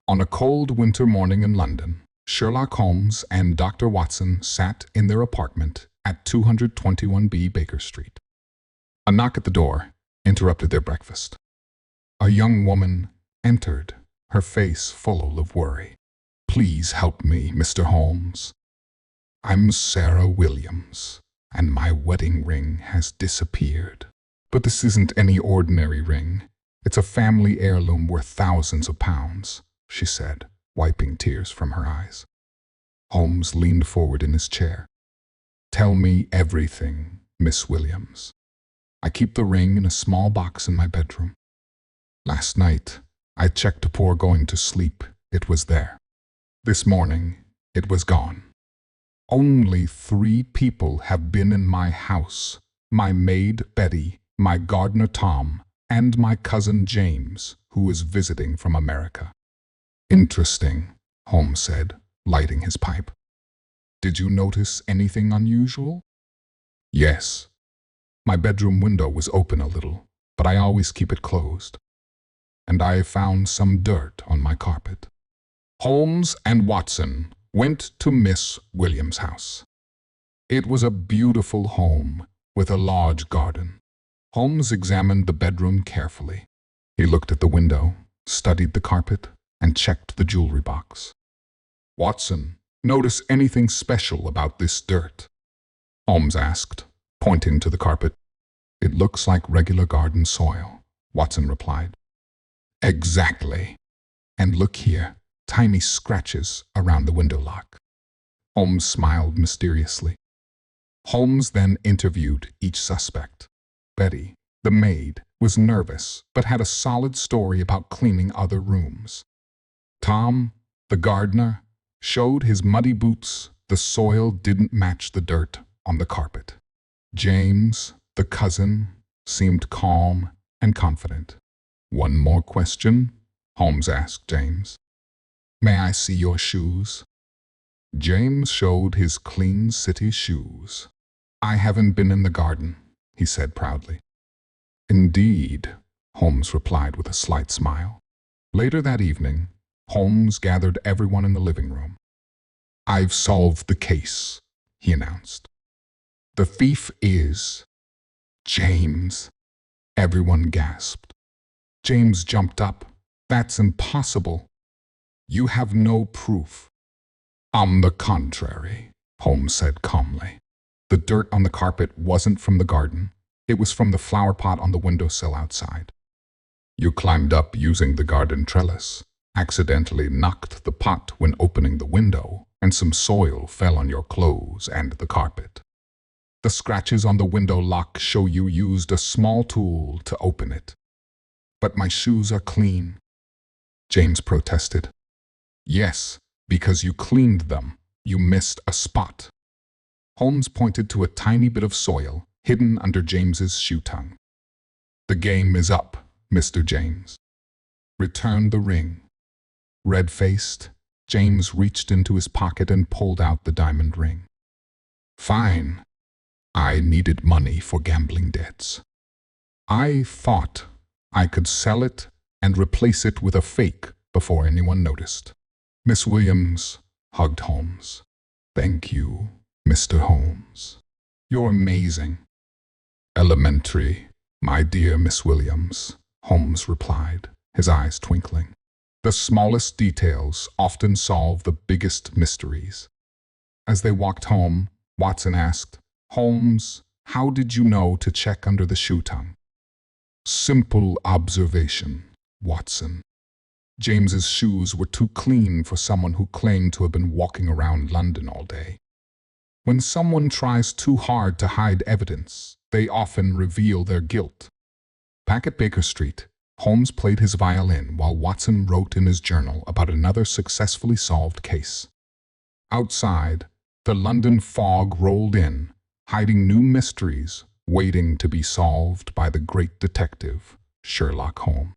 On a cold winter morning in London, Sherlock Holmes and Dr. Watson sat in their apartment at 221B Baker Street. A knock at the door interrupted their breakfast. A young woman entered, her face full of worry. "Please help me, Mr. Holmes. I'm Sarah Williams, and my wedding ring has disappeared. But this isn't any ordinary ring. It's a family heirloom worth thousands of pounds," she said, wiping tears from her eyes. Holmes leaned forward in his chair. "Tell me everything, Miss Williams. I keep the ring in a small box in my bedroom. Last night, I checked before going to sleep. It was there. This morning, it was gone. Only 3 people have been in my house: my maid, Betty, my gardener, Tom, and my cousin, James, who is visiting from America." "Interesting," Holmes said, lighting his pipe. "Did you notice anything unusual?" "Yes. My bedroom window was open a little, but I always keep it closed. And I found some dirt on my carpet." Holmes and Watson went to Miss Williams' house. It was a beautiful home with a large garden. Holmes examined the bedroom carefully. He looked at the window, studied the carpet, and checked the jewelry box. "Watson, notice anything special about this dirt?" Holmes asked, pointing to the carpet. "It looks like regular garden soil," Watson replied. "Exactly. And look here, tiny scratches around the window lock." Holmes smiled mysteriously. Holmes then interviewed each suspect. Betty, the maid, was nervous but had a solid story about cleaning other rooms. Tom, the gardener, showed his muddy boots. The soil didn't match the dirt on the carpet. James, the cousin, seemed calm and confident. "One more question?" Holmes asked James. "May I see your shoes?" James showed his clean city shoes. "I haven't been in the garden," he said proudly. "Indeed," Holmes replied with a slight smile. Later that evening, Holmes gathered everyone in the living room. "I've solved the case," he announced. "The thief is James." Everyone gasped. James jumped up. "That's impossible. You have no proof." "On the contrary," Holmes said calmly. "The dirt on the carpet wasn't from the garden. It was from the flower pot on the windowsill outside. You climbed up using the garden trellis, accidentally knocked the pot when opening the window, and some soil fell on your clothes and the carpet. The scratches on the window lock show you used a small tool to open it. But my shoes are clean," James protested. "Yes, because you cleaned them. You missed a spot." Holmes pointed to a tiny bit of soil hidden under James's shoe tongue. "The game is up, Mr. James. Return the ring." Red-faced, James reached into his pocket and pulled out the diamond ring. "Fine. I needed money for gambling debts. I thought I could sell it and replace it with a fake before anyone noticed." Miss Williams hugged Holmes. "Thank you, Mr. Holmes. You're amazing." "Elementary, my dear Miss Williams," Holmes replied, his eyes twinkling. "The smallest details often solve the biggest mysteries." As they walked home, Watson asked, "Holmes, how did you know to check under the shoe tongue?" "Simple observation, Watson. James's shoes were too clean for someone who claimed to have been walking around London all day. When someone tries too hard to hide evidence, they often reveal their guilt." Back at Baker Street, Holmes played his violin while Watson wrote in his journal about another successfully solved case. Outside, the London fog rolled in, hiding new mysteries waiting to be solved by the great detective, Sherlock Holmes.